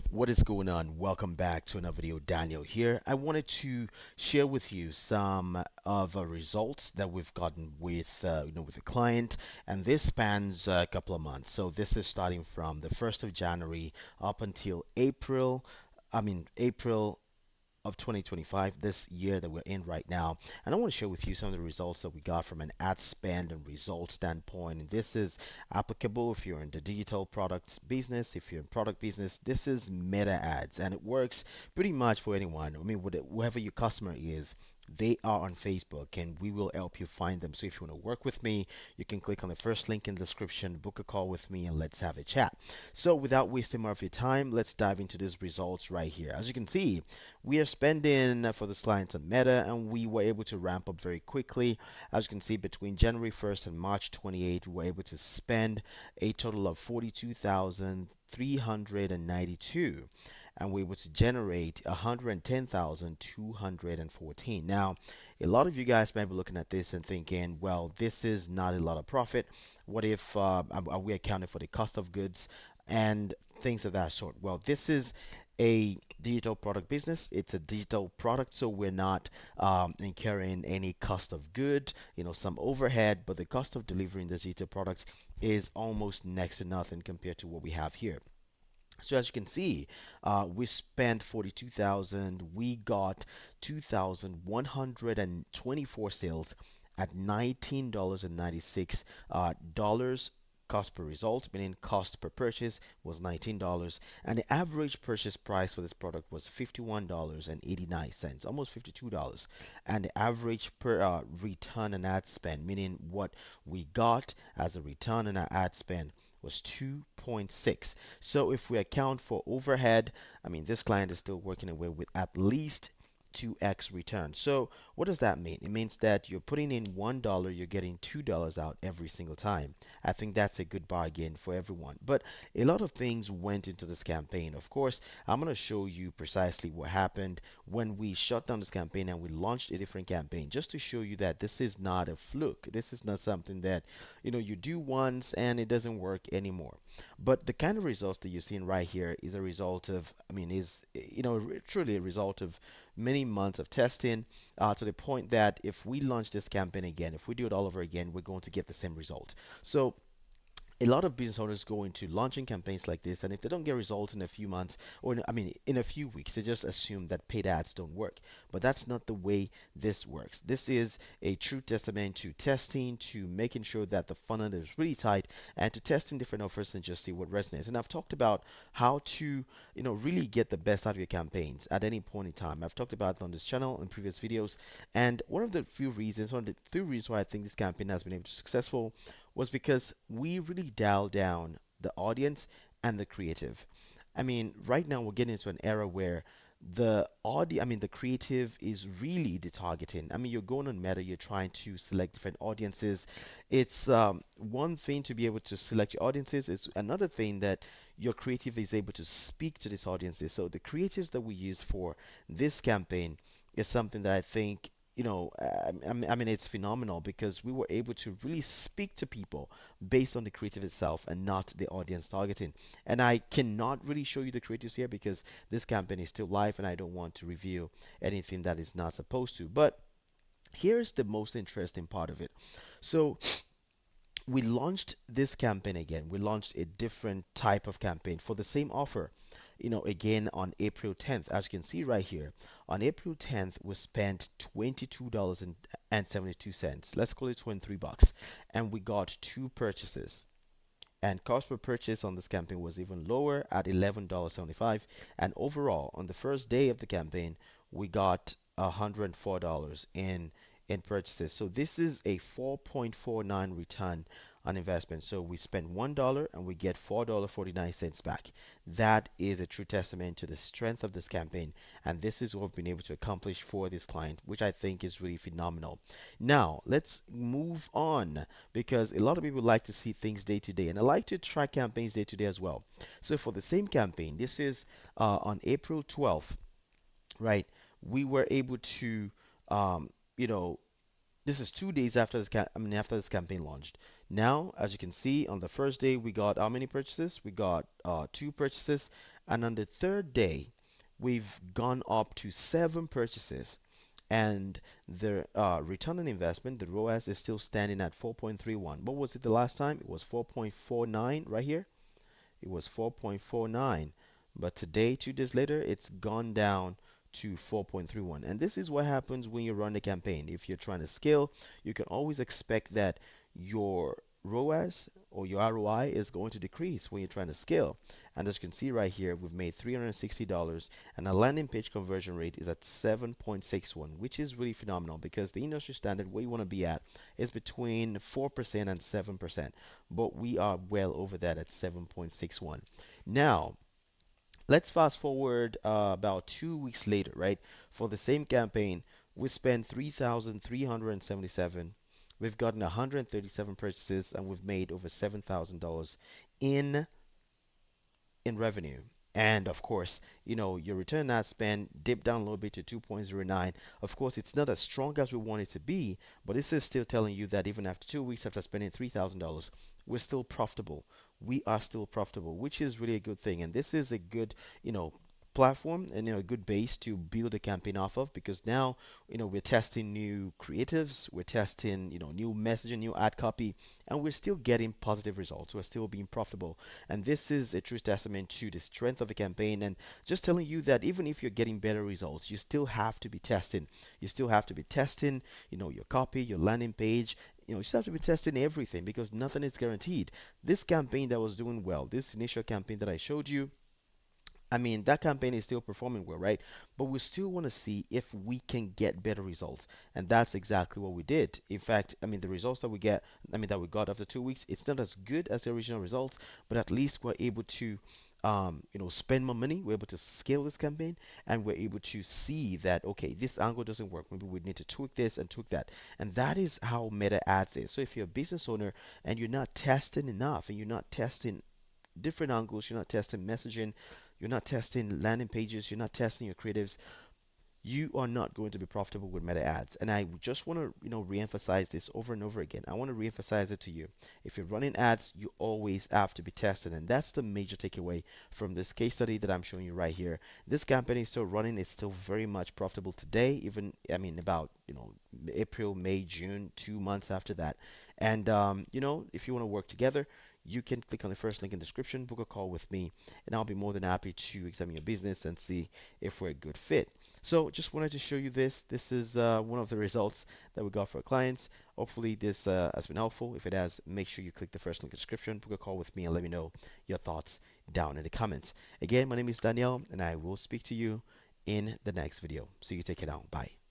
What is going on? Welcome back to another video. Daniel here. I wanted to share with you some of the results that we've gotten with with a client, and this spans a couple of months. So this is starting from the 1st of January up until April. April of 2025, this year that we're in right now. And I want to share with you some of the results that we got from an ad spend and result standpoint. And this is applicable if you're in the digital products business, if you're in product business. This is meta ads, and it works pretty much for anyone. I mean, whoever your customer is, they are on Facebook, and we will help you find them. So if you want to work with me, you can click on the first link in the description, book a call with me, and let's have a chat. So without wasting more of your time, let's dive into these results right here. As you can see, we are spending for this client on Meta, and we were able to ramp up very quickly. As you can see, between January 1st and March 28th, we were able to spend a total of 42,392, and we were able to generate 110,214. Now, a lot of you guys might be looking at this and thinking, well, this is not a lot of profit. What if are we accounting for the cost of goods and things of that sort? Well, this is a digital product business. It's a digital product, so we're not incurring any cost of good, some overhead, but the cost of delivering the digital products is almost next to nothing compared to what we have here. So as you can see, we spent 42,000. We got 2,124 sales at $19.96 dollars cost per result, meaning cost per purchase was $19, and the average purchase price for this product was $51.89, almost $52, and the average per return on ad spend, meaning what we got as a return on our ad spend, was 2.6. So if we account for overhead, I mean, this client is still working away with at least 2x return. So what does that mean? It means that you're putting in $1, you're getting $2 out every single time. I think that's a good bargain for everyone. But a lot of things went into this campaign. Of course, I'm going to show you precisely what happened when we shut down this campaign and we launched a different campaign, just to show you that this is not a fluke. This is not something that you do once and it doesn't work anymore. But the kind of results that you're seeing right here is a result of, is truly a result of many months of testing, to the point that if we launch this campaign again, if we do it all over again, we're going to get the same result. So a lot of business owners go into launching campaigns like this, and if they don't get results in a few months, or in a few weeks, they just assume that paid ads don't work. But that's not the way this works. This is a true testament to testing, to making sure that the funnel is really tight, and to testing different offers and just see what resonates. And I've talked about how to really get the best out of your campaigns at any point in time. I've talked about it on this channel in previous videos, and one of the few reasons why I think this campaign has been able to be successful was because we really dialed down the audience and the creative. Right now we're getting into an era where the creative is really the targeting. You're going on Meta, you're trying to select different audiences. It's one thing to be able to select your audiences. It's another thing that your creative is able to speak to these audiences. So the creatives that we used for this campaign is something that I think it's phenomenal, because we were able to really speak to people based on the creative itself and not the audience targeting. And I cannot really show you the creatives here because this campaign is still live and I don't want to reveal anything that is not supposed to. But here's the most interesting part of it. So we launched this campaign again. We launched a different type of campaign for the same offer, again on April 10th. As you can see right here, on April 10th, we spent $22.72. Let's call it 23 bucks. And we got two purchases. And cost per purchase on this campaign was even lower at $11.75. And overall, on the first day of the campaign, we got $104 in purchases. So this is a 4.49 return on investment. So we spend $1 and we get $4.49 back. That is a true testament to the strength of this campaign, and this is what we've been able to accomplish for this client, which I think is really phenomenal. Now let's move on, because a lot of people like to see things day to day, and I like to track campaigns day to day as well. So for the same campaign, this is on April 12th, right? We were able to you know this is 2 days after after this campaign launched. Now, as you can see, on the first day we got how many purchases? We got two purchases, And on the third day, we've gone up to 7 purchases. And the return on investment, the ROAS, is still standing at 4.31. What was it the last time? It was 4.49 right here. It was 4.49. But today, 2 days later, it's gone down to 4.31. And this is what happens when you run a campaign. If you're trying to scale, you can always expect that your ROAS or your ROI is going to decrease when you're trying to scale. And as you can see right here, we've made $360 and our landing page conversion rate is at 7.61, which is really phenomenal because the industry standard where you want to be at is between 4% and 7%, but we are well over that at 7.61. Now, let's fast forward about 2 weeks later, right? For the same campaign, we spent 3,377. We've gotten 137 purchases and we've made over $7,000 in in revenue. And of course, your return on ad spend dipped down a little bit to 2.09. Of course, it's not as strong as we want it to be, but this is still telling you that even after 2 weeks after spending $3,000, we're still profitable. We are still profitable, which is really a good thing. And this is a good, platform and a good base to build a campaign off of because now we're testing new creatives, we're testing new messaging, new ad copy, and we're still getting positive results. We're still being profitable, and this is a true testament to the strength of a campaign. And just telling you that even if you're getting better results, you still have to be testing. You still have to be testing, your copy, your landing page. You still have to be testing everything because nothing is guaranteed. This campaign that was doing well, this initial campaign that I showed you, I mean, that campaign is still performing well, right? But we still want to see if we can get better results. And that's exactly what we did. In fact, I mean, the results that we get, that we got after 2 weeks, it's not as good as the original results, but at least we're able to, spend more money. We're able to scale this campaign and we're able to see that, okay, this angle doesn't work. Maybe we need to tweak this and tweak that. And that is how Meta Ads is. So if you're a business owner and you're not testing enough and you're not testing different angles, you're not testing messaging, you're not testing landing pages, you're not testing your creatives, you are not going to be profitable with Meta Ads. And I just want to, re-emphasize this over and over again. I want to re-emphasize it to you. If you're running ads, you always have to be tested, and that's the major takeaway from this case study that I'm showing you right here. This campaign is still running. It's still very much profitable today. Even about April, May, June, 2 months after that. And if you want to work together, you can click on the first link in the description, book a call with me, and I'll be more than happy to examine your business and see if we're a good fit. So just wanted to show you this. This is one of the results that we got for our clients. Hopefully this has been helpful. If it has, make sure you click the first link in the description, book a call with me, and let me know your thoughts down in the comments. Again, my name is Daniel, and I will speak to you in the next video. So you take it out. Bye.